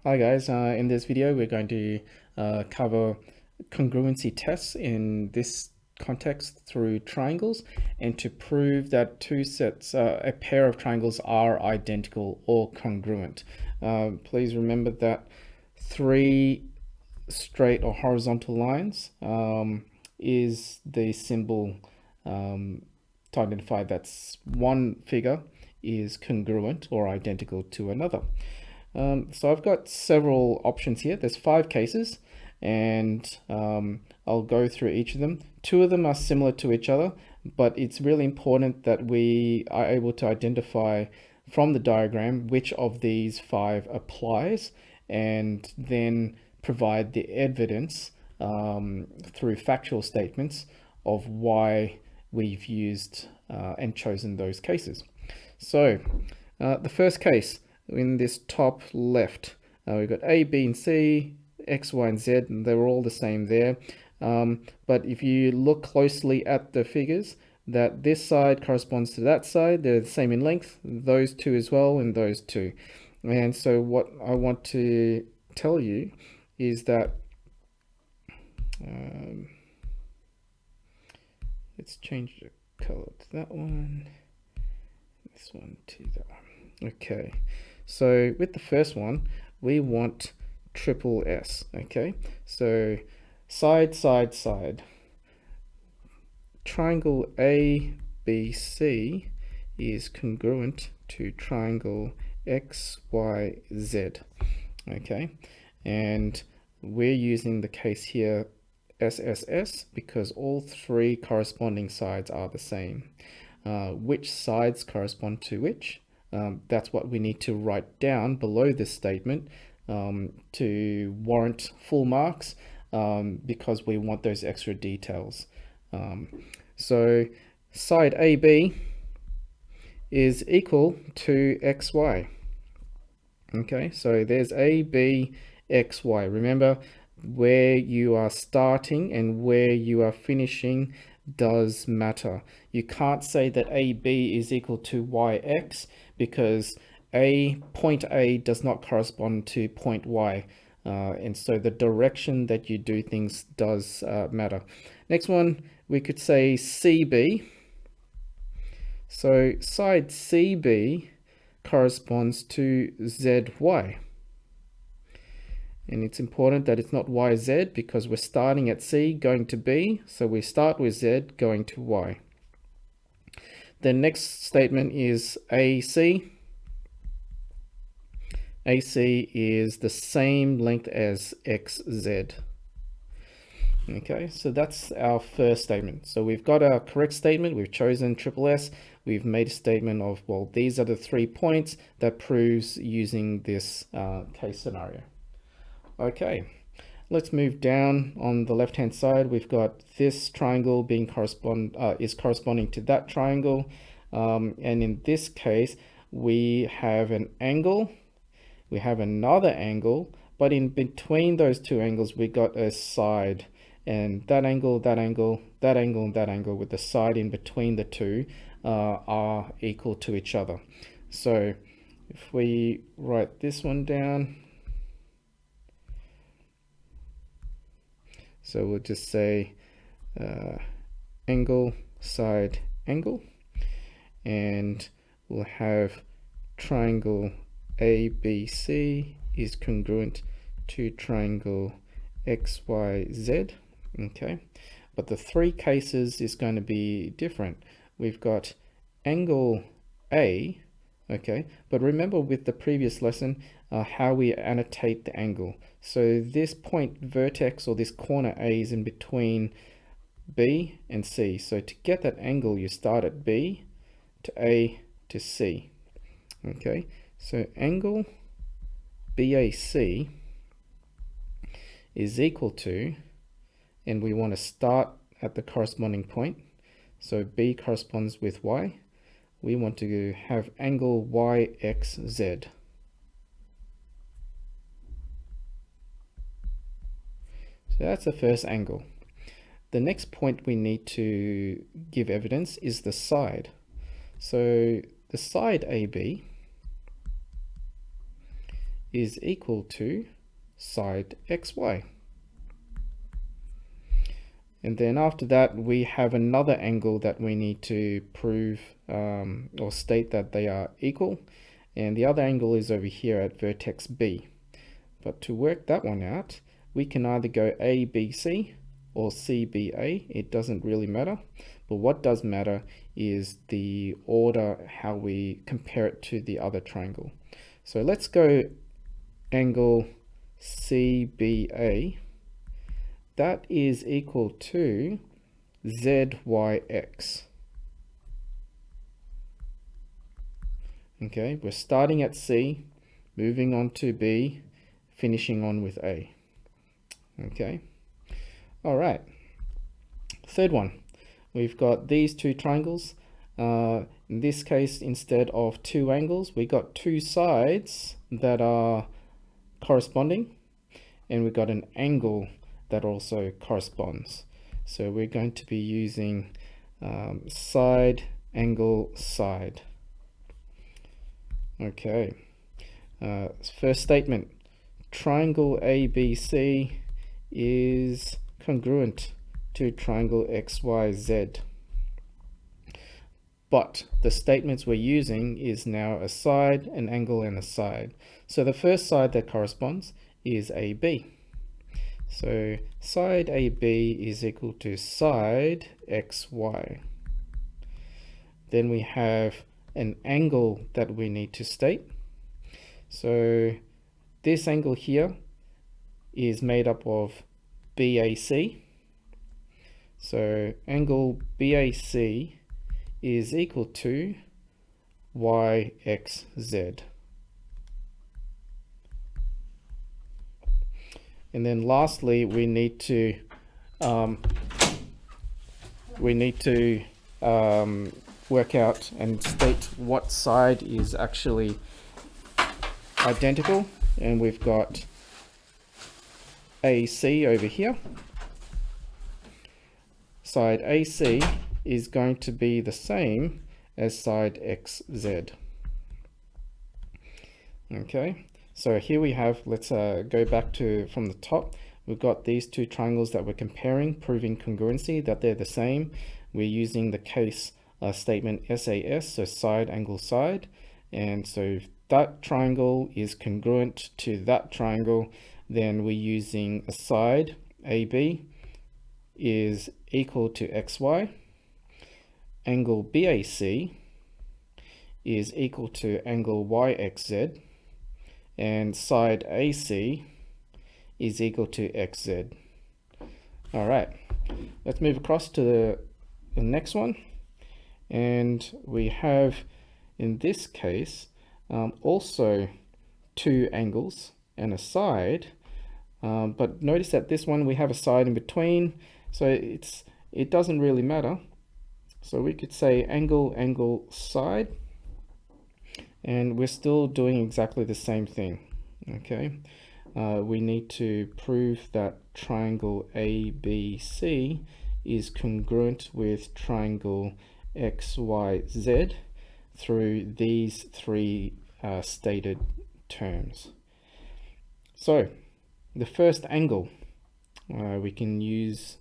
Hi guys, in this video we're going to cover congruency tests in this context through triangles, and to prove that a pair of triangles are identical or congruent. Please remember that three straight or horizontal lines is the symbol to identify that one figure is congruent or identical to another. So I've got several options here. There's 5 cases, and I'll go through each of them. 2 of them are similar to each other, but it's really important that we are able to identify from the diagram which of these 5 applies, and then provide the evidence through factual statements of why we've used and chosen those cases. So the first case, in this top left, we've got A, B, and C, X, Y, and Z, and they're all the same there. But if you look closely at the figures, that this side corresponds to that side, they're the same in length, those two as well, and those two. And so what I want to tell you is that, let's change the color to that one, this one to that one. Okay. So with the first one, we want triple S, okay? So side, side, side. Triangle ABC is congruent to triangle XYZ, okay? And we're using the case here SSS because all 3 corresponding sides are the same. Which sides correspond to which? That's what we need to write down below this statement to warrant full marks, because we want those extra details. So side AB is equal to XY. Okay, so there's AB, XY. Remember, where you are starting and where you are finishing does matter. You can't say that AB is equal to YX because point A does not correspond to point Y. And so the direction that you do things does matter. Next one, we could say CB. So side CB corresponds to ZY. And it's important that it's not YZ because we're starting at C going to B. So we start with Z going to Y. The next statement is AC. AC is the same length as XZ. Okay, so that's our first statement. So we've got our correct statement. We've chosen triple S. We've made a statement of, well, these are the 3 points that proves using this case scenario. Okay, let's move down. On the left hand side, we've got this triangle being corresponding to that triangle, and in this case we have an angle, we have another angle, but in between those 2 angles we got a side, and that angle, that angle, that angle, and that angle with the side in between the 2 are equal to each other. So if we write this one down, so we'll just say angle, side, angle, and we'll have triangle ABC is congruent to triangle XYZ, okay? But the 3 cases is going to be different. We've got angle A, okay? But remember with the previous lesson, how we annotate the angle. So this point vertex, or this corner A, is in between B and C. So to get that angle, you start at B to A to C. Okay, so angle BAC is equal to, and we want to start at the corresponding point. So B corresponds with Y. We want to have angle YXZ. So that's the first angle. The next point we need to give evidence is the side. So the side AB is equal to side xy. And then after that, we have another angle that we need to prove or state that they are equal. And the other angle is over here at vertex B. But to work that one out, we can either go ABC or CBA. It doesn't really matter. But what does matter is the order, how we compare it to the other triangle. So let's go angle CBA. That is equal to ZYX. Okay, we're starting at C, moving on to B, finishing on with A. Okay, all right. Third one, we've got these two triangles. In this case, instead of two angles, we got two sides that are corresponding, and we've got an angle that also corresponds. So we're going to be using side, angle, side. Okay, first statement, triangle ABC is congruent to triangle XYZ. But the statements we're using is now a side, an angle, and a side. So the first side that corresponds is AB. So side AB is equal to side XY. Then we have an angle that we need to state. So this angle here is made up of BAC. So angle BAC is equal to YXZ. And then lastly, we need to work out and state what side is actually identical. And we've got AC over here. Side AC is going to be the same as side XZ. Okay. So here we have, let's go back to from the top. We've got these two triangles that we're comparing, proving congruency, that they're the same. We're using the case statement SAS, so side, angle, side. And so if that triangle is congruent to that triangle, then we're using a side, AB, is equal to XY. Angle BAC is equal to angle YXZ. And side AC is equal to XZ. All right, let's move across to the next one. And we have, in this case, also two angles and a side. But notice that this one, we have a side in between. So it doesn't really matter. So we could say angle, angle, side. And we're still doing exactly the same thing. Okay, we need to prove that triangle ABC is congruent with triangle XYZ through these three stated terms. So the first angle, we can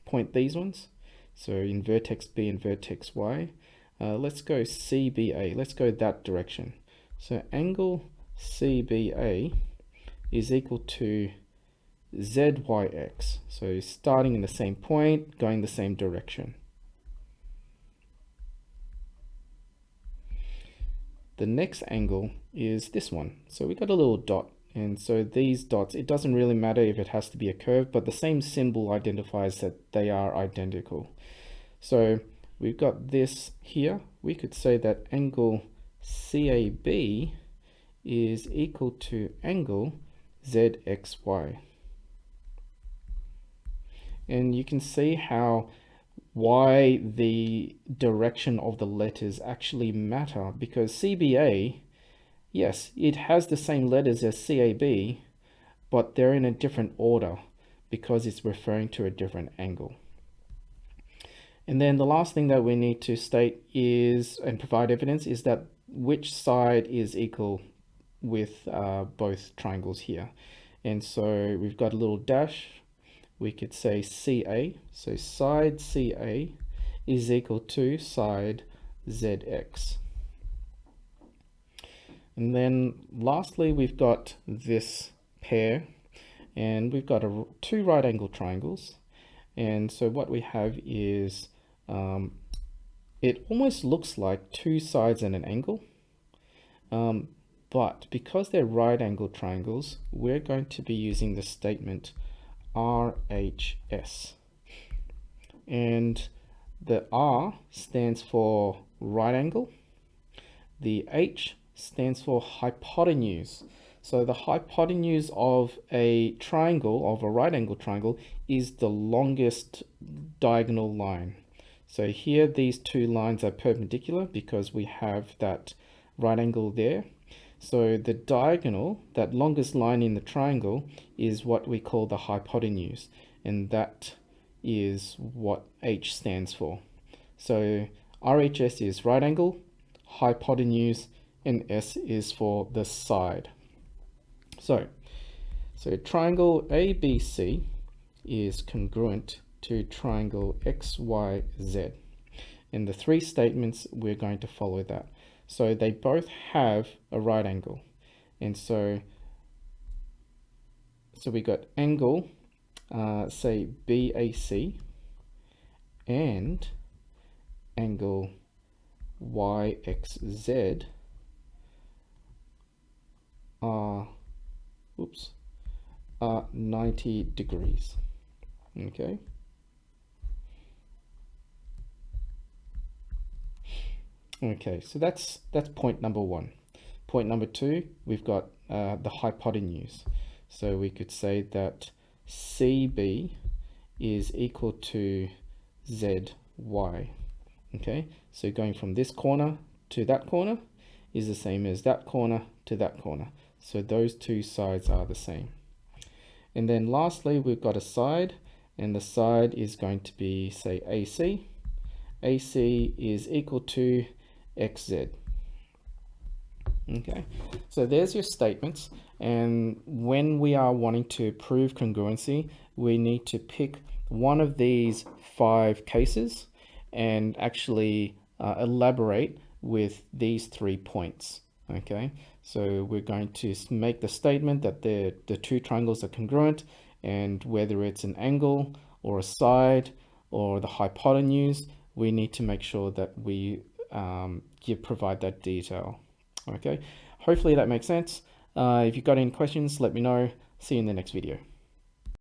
point these ones. So in vertex B and vertex Y, let's go CBA, let's go that direction. So angle CBA is equal to ZYX. So starting in the same point, going the same direction. The next angle is this one. So we got a little dot. And so these dots, it doesn't really matter if it has to be a curve, but the same symbol identifies that they are identical. So we've got this here. We could say that angle CAB is equal to angle ZXY. And you can see why the direction of the letters actually matter, because CBA, yes, it has the same letters as CAB, but they're in a different order because it's referring to a different angle. And then the last thing that we need to state is, and provide evidence, is that which side is equal with both triangles here. And so we've got a little dash. We could say CA. So side CA is equal to side ZX. And then lastly, we've got this pair, and we've got two right angle triangles. And so what we have is, it almost looks like two sides and an angle. But because they're right angle triangles, we're going to be using the statement RHS. And the R stands for right angle. The H stands for hypotenuse. So the hypotenuse of a triangle, of a right angle triangle, is the longest diagonal line. So here these two lines are perpendicular because we have that right angle there. So the diagonal, that longest line in the triangle, is what we call the hypotenuse, and that is what H stands for. So RHS is right angle, hypotenuse, and S is for the side. So triangle ABC is congruent to triangle XYZ. And the three statements, we're going to follow that. So they both have a right angle. And so we got angle, say BAC, and angle YXZ are 90 degrees. Okay. Okay, so that's point number one. Point number two, we've got the hypotenuse. So we could say that CB is equal to ZY. Okay, so going from this corner to that corner is the same as that corner to that corner. So those two sides are the same. And then lastly, we've got a side, and the side is going to be, say, AC. AC is equal to XZ. Okay, so there's your statements. And when we are wanting to prove congruency, we need to pick one of these 5 cases and actually elaborate with these 3 points. Okay, so we're going to make the statement that the two triangles are congruent, and whether it's an angle or a side or the hypotenuse, we need to make sure that we provide that detail. Okay, hopefully that makes sense. If you've got any questions, let me know. See you in the next video.